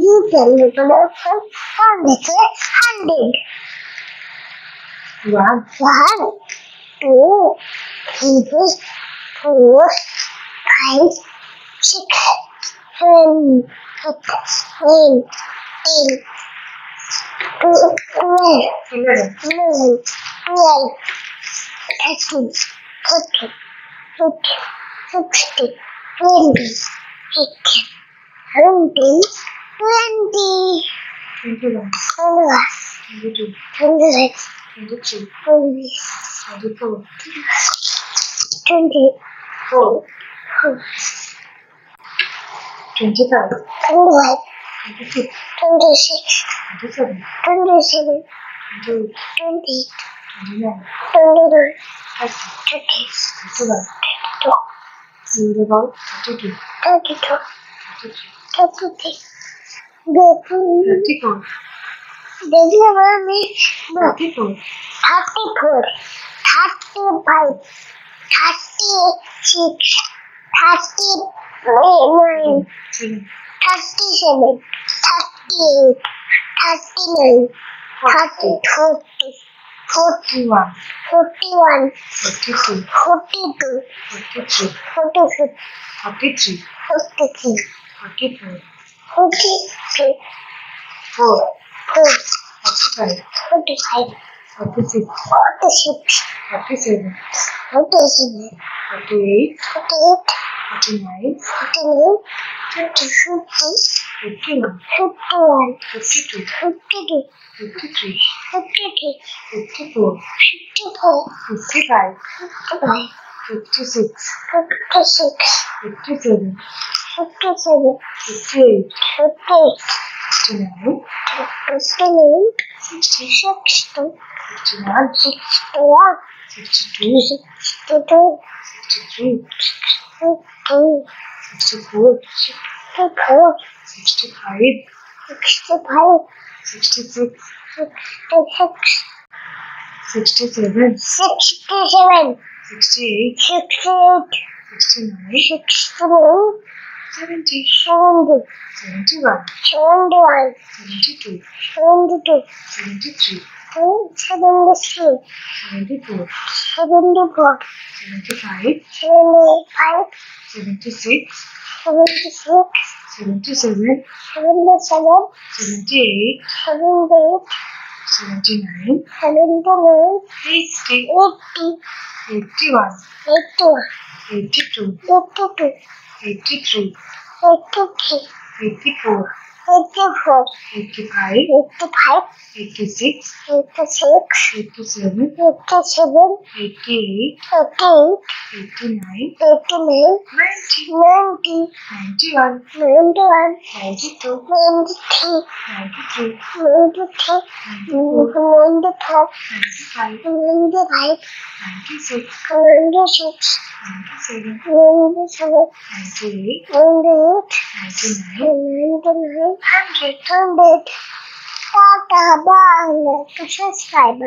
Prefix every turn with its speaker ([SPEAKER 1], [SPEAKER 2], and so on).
[SPEAKER 1] you tell me about 100? 1, 2, 3, 4, 5, 6, 7, 8, 9, 10, 11, 12, 13, 14, 15, 16, 20, 18, 19, 20, 21, 22, 26, 23, 24, 24, 25, 26, 27, 28, 29, 30, 31, 32, 33, 34, 35, 36, 39, 37, 38, 39, 41, 42, 43, 44, 45, 46, 47, 48, 49, 51, 52, 53, 54, 55, 56, 57, 58, 59, 60, 61, 62, 63, 64, 65, 66, 67, 68, 69, 70, 71, 72, 73, 74, 75, 76, 77, 78, 79, 80, 81, 82, 83, 84, 85, 86, 87, 88, 89, 90, 91, 92, 93, 94, 95, 96, 97, 98, 99, 100. Tata, bye. Subscribe.